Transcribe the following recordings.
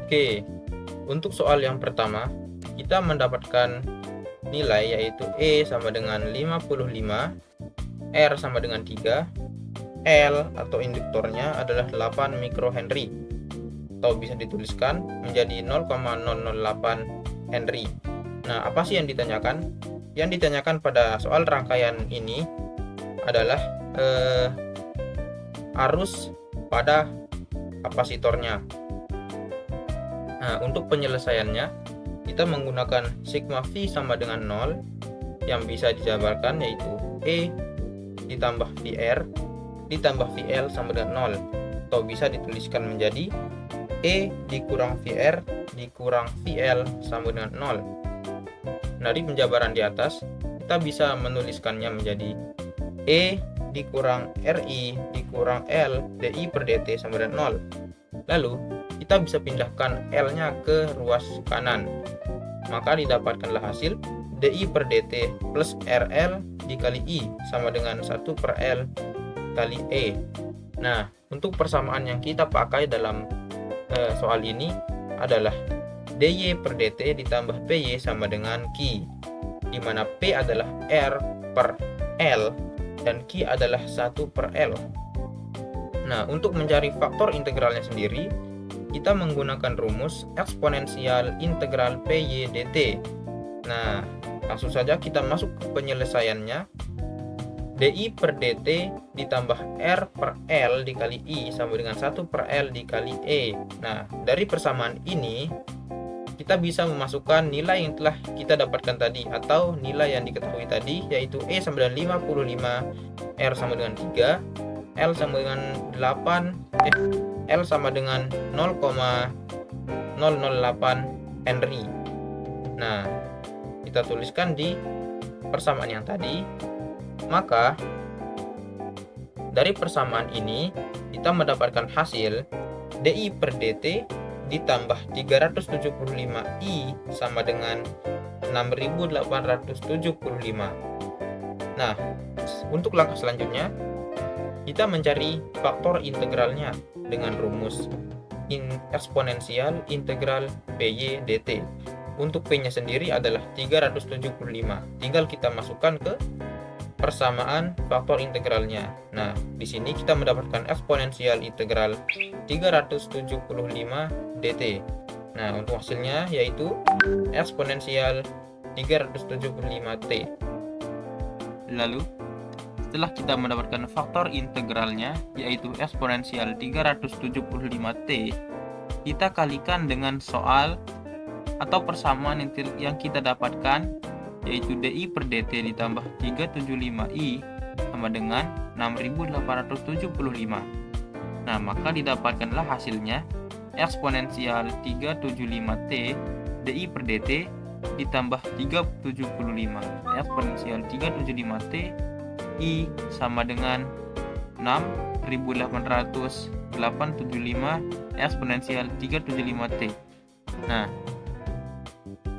Oke, untuk soal yang pertama, kita mendapatkan nilai yaitu E sama dengan 55, R sama dengan 3, L atau induktornya adalah 8 mikrohenry, atau bisa dituliskan menjadi 0,008 Henry. Nah, apa sih yang ditanyakan? Yang ditanyakan pada soal rangkaian ini adalah arus pada kapasitornya. Nah, untuk penyelesaiannya, kita menggunakan sigma V sama dengan 0, yang bisa dijabarkan yaitu E ditambah VR ditambah VL sama dengan 0, atau bisa dituliskan menjadi E dikurang VR dikurang VL sama dengan 0. Dari penjabaran di atas, kita bisa menuliskannya menjadi E dikurang RI dikurang L DI per DT sama dengan 0. Lalu, kita bisa pindahkan L-nya ke ruas kanan. Maka didapatkanlah hasil DI per DT plus RL dikali I sama dengan 1 per L kali E. Nah, untuk persamaan yang kita pakai dalam soal ini adalah DY per DT ditambah PY sama dengan Q, di mana P adalah R per L dan Q adalah 1 per L. Nah, untuk mencari faktor integralnya sendiri, kita menggunakan rumus eksponensial integral PY dt. Nah, langsung saja kita masuk ke penyelesaiannya. DI per dt ditambah R per L dikali I sama dengan 1 per L dikali E. Nah, dari persamaan ini, kita bisa memasukkan nilai yang telah kita dapatkan tadi, atau nilai yang diketahui tadi, yaitu E sama dengan 55, R sama dengan 3, L sama dengan 8, L sama dengan 0,008 Henry. Nah, kita tuliskan di persamaan yang tadi. Maka dari persamaan ini kita mendapatkan hasil DI per DT ditambah 375I sama dengan 6875. Nah, untuk langkah selanjutnya, kita mencari faktor integralnya dengan rumus eksponensial integral PY dt. Untuk P-nya sendiri adalah 375. Tinggal kita masukkan ke persamaan faktor integralnya. Nah, di sini kita mendapatkan eksponensial integral 375 dt. Nah, untuk hasilnya yaitu eksponensial 375t. Lalu, setelah kita mendapatkan faktor integralnya yaitu eksponensial 375t, kita kalikan dengan soal atau persamaan yang kita dapatkan, yaitu DI per DT ditambah 375I sama dengan 6875. Nah, maka didapatkanlah hasilnya eksponensial 375T DI per DT ditambah 375. Eksponensial 375T I sama dengan 6875 eksponensial 375T. Nah,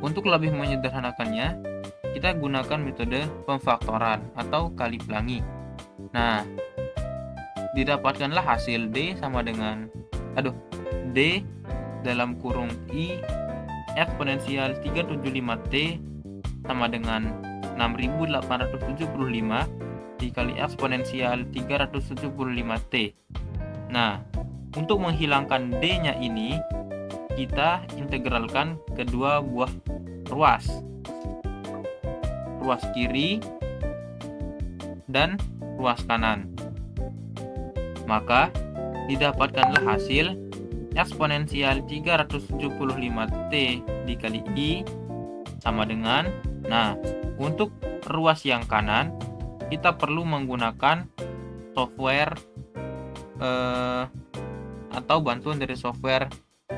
untuk lebih menyederhanakannya, kita gunakan metode pemfaktoran atau kali pelangi. Nah, didapatkanlah hasil D sama dengan D dalam kurung I eksponensial 375T sama dengan 6875 dikali eksponensial 375T. Nah, untuk menghilangkan D-nya ini, kita integralkan kedua buah ruas kiri dan ruas kanan. Maka didapatkanlah hasil eksponensial 375T dikali I sama dengan, nah, untuk ruas yang kanan kita perlu menggunakan software atau bantuan dari software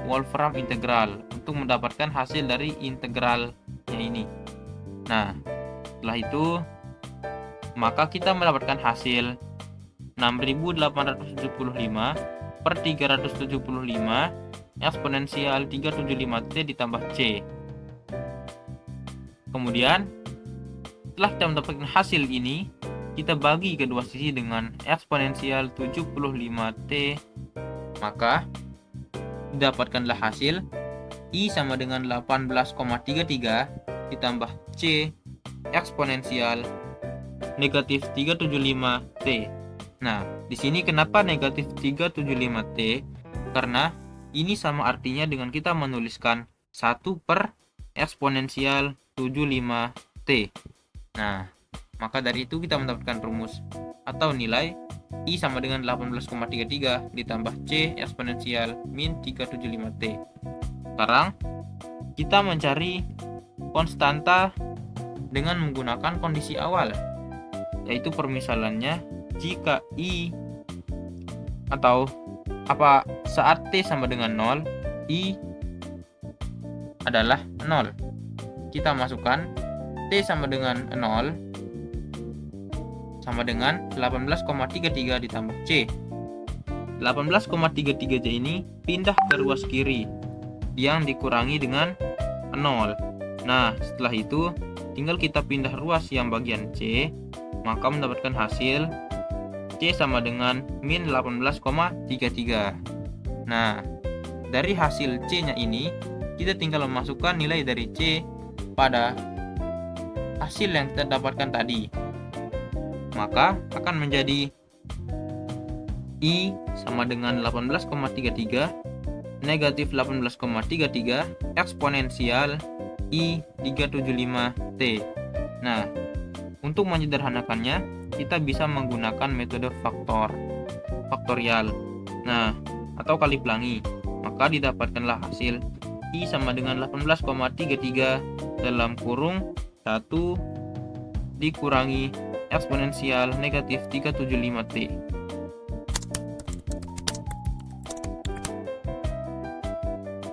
Wolfram Integral untuk mendapatkan hasil dari integralnya ini. Nah, setelah itu maka kita mendapatkan hasil 6875 per 375 eksponensial 375T ditambah C. Kemudian setelah kita mendapatkan hasil ini, kita bagi kedua sisi dengan eksponensial 75T, maka didapatkanlah hasil I sama dengan 18,33 ditambah C eksponensial negatif 375T. Nah, di sini kenapa negatif 375T? Karena ini sama artinya dengan kita menuliskan 1 per eksponensial 75T. Nah, maka dari itu kita mendapatkan rumus atau nilai I sama dengan 18,33 ditambah C eksponensial min 375T. Sekarang kita mencari konstanta dengan menggunakan kondisi awal, yaitu permisalannya jika I atau saat T sama dengan 0, I adalah 0. Kita masukkan T sama dengan 0 sama dengan 18,33 ditambah C. 18,33J ini pindah ke ruas kiri yang dikurangi dengan 0. Nah, setelah itu tinggal kita pindah ruas yang bagian C, maka mendapatkan hasil C sama dengan min 18,33. Nah, dari hasil C-nya ini kita tinggal memasukkan nilai dari C pada hasil yang kita dapatkan tadi. Maka akan menjadi I sama dengan 18,33 negatif 18,33 eksponensial I 375T. Nah, untuk menyederhanakannya, kita bisa menggunakan metode faktorial. Nah, atau kali pelangi. Maka didapatkanlah hasil I sama dengan 18,33 dalam kurung 1 dikurangi eksponensial negatif 375T.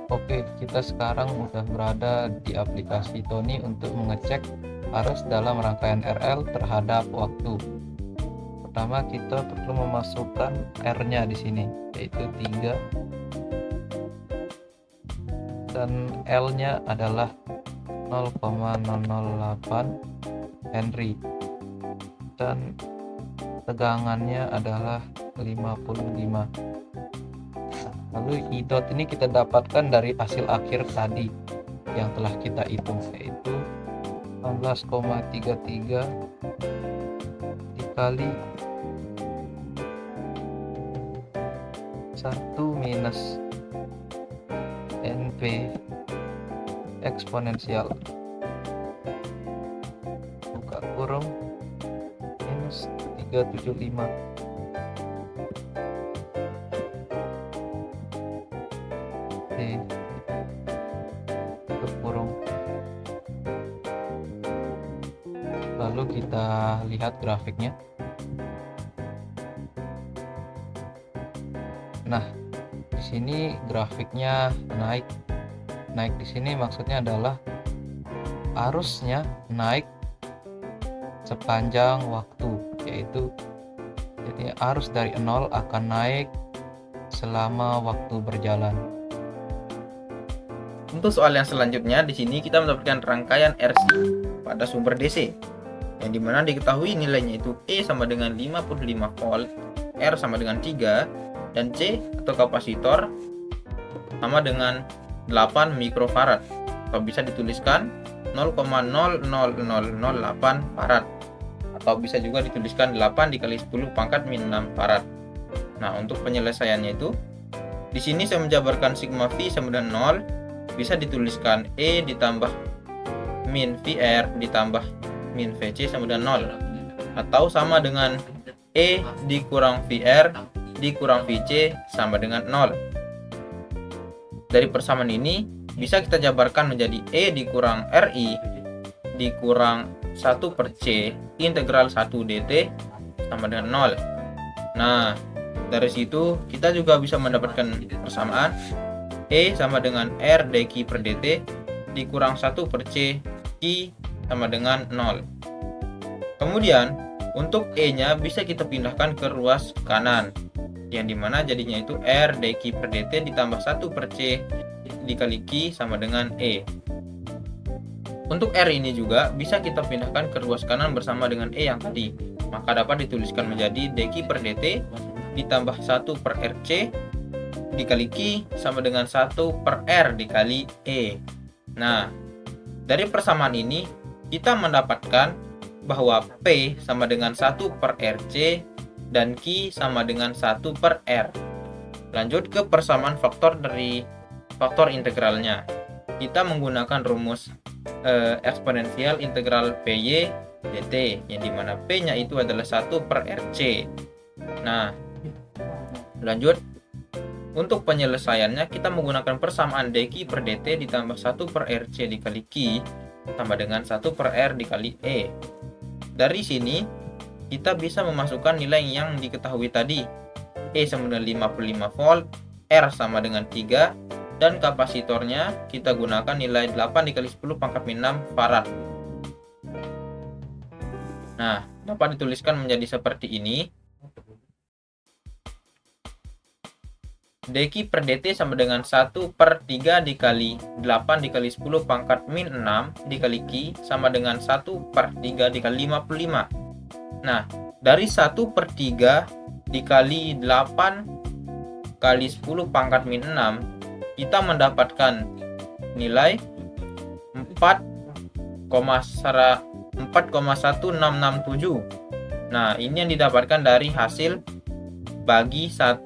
Oke, kita sekarang sudah berada di aplikasi Tony untuk mengecek arus dalam rangkaian RL terhadap waktu. Pertama, kita perlu memasukkan R-nya di sini, yaitu 3, dan L-nya adalah 0,008 Henry, dan tegangannya adalah 55. Lalu I dot ini kita dapatkan dari hasil akhir tadi yang telah kita hitung, yaitu 18,33 dikali 1 minus NP eksponensial buka kurung minus 375 tutup kurung. Lalu kita lihat grafiknya. Nah, di sini grafiknya naik di sini maksudnya adalah arusnya naik sepanjang waktu, yaitu jadi arus dari 0 akan naik selama waktu berjalan. Untuk soal yang selanjutnya, di sini kita mendapatkan rangkaian RC pada sumber DC, yang dimana diketahui nilainya itu E sama dengan 55 volt, R sama dengan 3, dan C atau kapasitor sama dengan 8 mikrofarad, atau bisa dituliskan 0,00008 farad, atau bisa juga dituliskan 8 dikali 10 pangkat min 6 farad. Nah, untuk penyelesaiannya itu, di sini saya menjabarkan sigma V sama dengan 0, bisa dituliskan E ditambah min VR ditambah min VC sama dengan 0, atau sama dengan E dikurang VR dikurang VC sama dengan 0. Dari persamaan ini bisa kita jabarkan menjadi E dikurang RI dikurang 1 per C integral 1 DT sama dengan 0. Nah, dari situ kita juga bisa mendapatkan persamaan E sama dengan R dq per dt dikurang 1 per C I sama dengan 0. Kemudian untuk E nya bisa kita pindahkan ke ruas kanan, yang dimana jadinya itu R dq per dt ditambah 1 per C dikali Q sama dengan E. Untuk R ini juga bisa kita pindahkan ke ruas kanan bersama dengan E yang tadi, maka dapat dituliskan menjadi dq per dt ditambah 1 per RC dikali Q sama dengan 1 per R dikali E. Nah, dari persamaan ini kita mendapatkan bahwa P sama dengan 1 per RC dan Q sama dengan 1 per R. Lanjut ke persamaan faktor dari faktor integralnya. Kita menggunakan rumus eksponensial integral PY dt, yang dimana P-nya itu adalah 1 per RC. Nah, lanjut. Untuk penyelesaiannya kita menggunakan persamaan dq per dt ditambah 1 per RC dikali Q sama dengan 1 per R dikali E. Dari sini kita bisa memasukkan nilai yang diketahui tadi. E sama dengan 55 volt, R sama dengan 3, dan kapasitornya kita gunakan nilai 8 dikali 10 pangkat min 6 farad. Nah, dapat dituliskan menjadi seperti ini. dq per dt sama dengan 1 per 3 dikali 8 dikali 10 pangkat min 6 dikali Q sama dengan 1 per 3 dikali 55. Nah, dari 1 per 3 dikali 8 kali 10 pangkat min 6, kita mendapatkan nilai 4,1667. Nah, ini yang didapatkan dari hasil bagi 1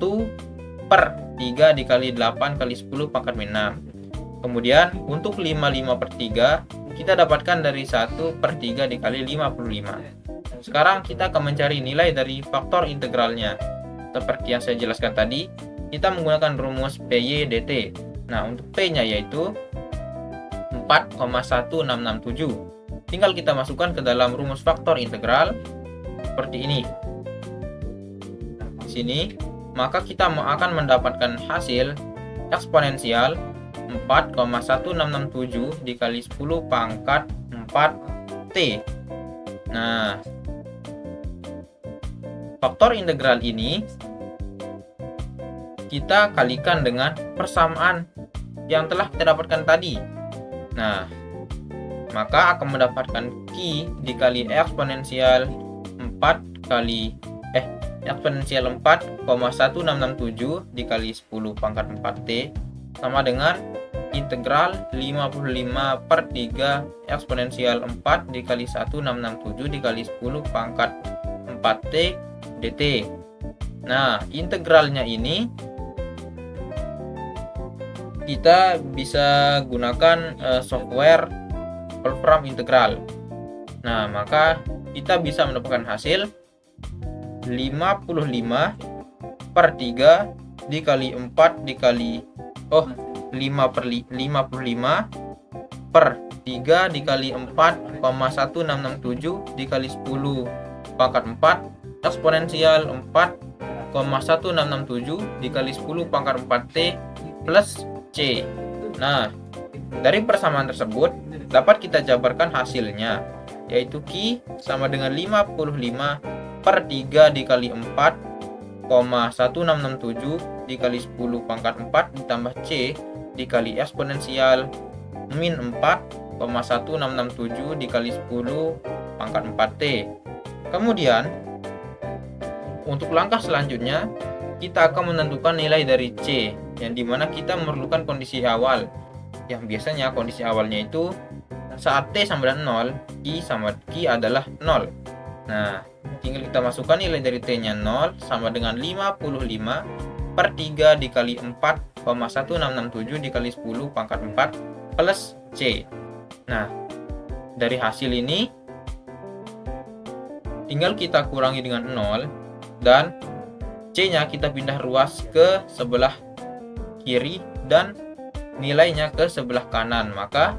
per 3 dikali 8 kali 10 pangkat min 6. Kemudian untuk 55 per 3 kita dapatkan dari 1 per 3 dikali 55. Sekarang kita akan mencari nilai dari faktor integralnya. Seperti yang saya jelaskan tadi, kita menggunakan rumus PY dt. Nah, untuk P-nya yaitu 4,1667. Tinggal kita masukkan ke dalam rumus faktor integral seperti ini. Di sini, maka kita akan mendapatkan hasil eksponensial 4,1667 dikali 10 pangkat 4T. Nah, faktor integral ini kita kalikan dengan persamaan yang telah kita dapatkan tadi. Nah, maka akan mendapatkan Q dikali eksponensial 4,1667 dikali 10 pangkat 4T sama dengan integral 55 per 3 eksponensial 4 dikali 1667 dikali 10 pangkat 4T dt. Nah, integralnya ini kita bisa gunakan software Wolfram Integral. Nah, maka kita bisa mendapatkan hasil 55 per 3 dikali 4 dikali 5 per 55 per 3 dikali 4,1667 dikali 10 pangkat 4 eksponensial 4,1667 dikali 10 pangkat 4T plus C. Nah, dari persamaan tersebut dapat kita jabarkan hasilnya, yaitu Q sama dengan 55 per 3 dikali 4,1667 dikali 10 pangkat 4 ditambah C dikali eksponensial min 4,1667 dikali 10 pangkat 4T. Kemudian untuk langkah selanjutnya kita akan menentukan nilai dari C, yang dimana kita memerlukan kondisi awal, yang biasanya kondisi awalnya itu saat T sama dengan 0, Q adalah 0. Nah, tinggal kita masukkan nilai dari T nya 0 sama dengan 55 per 3 dikali 4,1667 dikali 10 pangkat 4 plus C. Nah, dari hasil ini tinggal kita kurangi dengan 0 dan C nya kita pindah ruas ke sebelah kiri dan nilainya ke sebelah kanan, maka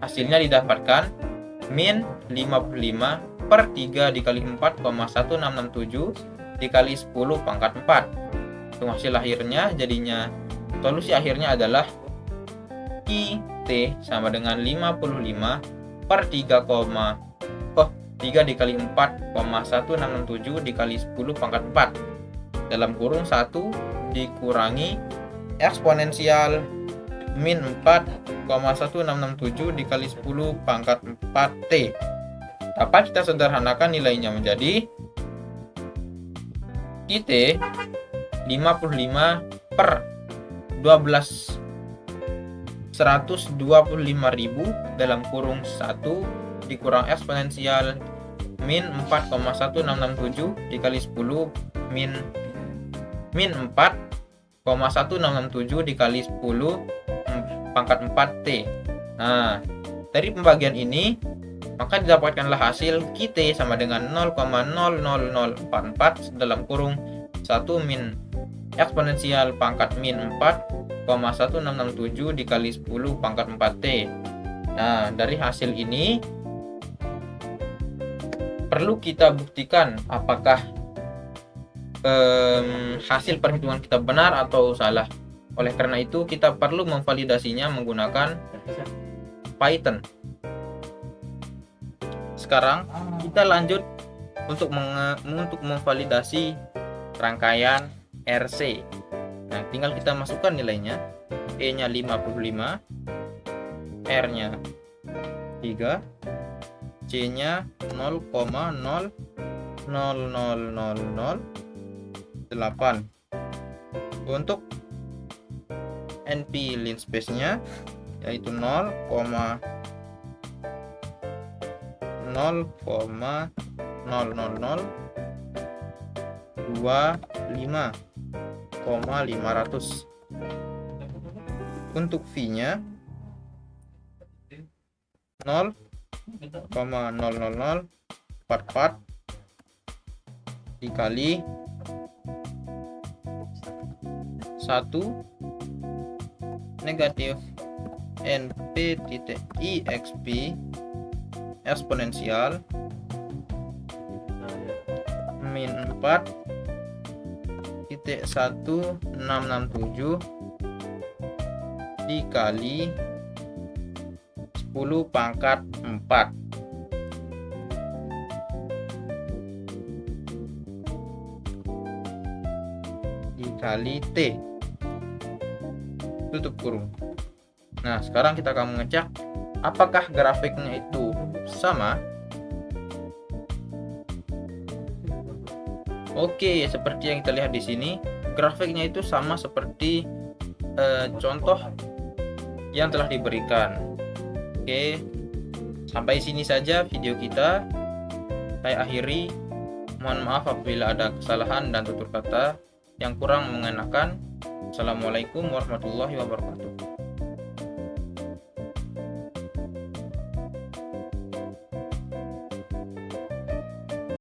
hasilnya didapatkan min 55 per 3 dikali 4,1667 dikali 10 pangkat 4. Itu hasil akhirnya, jadinya solusi akhirnya adalah T sama dengan 55 per 3 dikali 4,1667 dikali 10 pangkat 4 dalam kurung 1 dikurangi eksponensial min 4,1667 dikali 10 pangkat 4T. Dapat kita sederhanakan nilainya menjadi QT 55 per 125.000 dalam kurung 1 dikurang eksponensial min 4,1667 dikali 10 min 4,1667 dikali 10 pangkat 4T. Nah, dari pembagian ini maka didapatkanlah hasil QT sama dengan 0,00044 dalam kurung 1 min eksponensial pangkat min 4,1667 dikali 10 pangkat 4T. Nah, dari hasil ini perlu kita buktikan apakah hasil perhitungan kita benar atau salah. Oleh karena itu kita perlu memvalidasinya menggunakan Python. Sekarang kita lanjut untuk memvalidasi rangkaian RC. Nah, tinggal kita masukkan nilainya. E-nya 55, R-nya 3, C-nya 0,00008. Untuk NP lin space-nya yaitu 0,00025,500. Untuk V-nya 0,00044 dikali 1 negatif NP titik IXP eksponensial min 4 titik 1667 dikali 10 pangkat 4 dikali T, tutup kurung. Nah, sekarang kita akan mengecek apakah grafiknya itu sama. Oke, seperti yang kita lihat di sini, grafiknya itu sama seperti contoh yang telah diberikan. Oke, sampai sini saja video kita. Saya akhiri. Mohon maaf apabila ada kesalahan dan tutur kata yang kurang mengenakan. Assalamualaikum warahmatullahi wabarakatuh.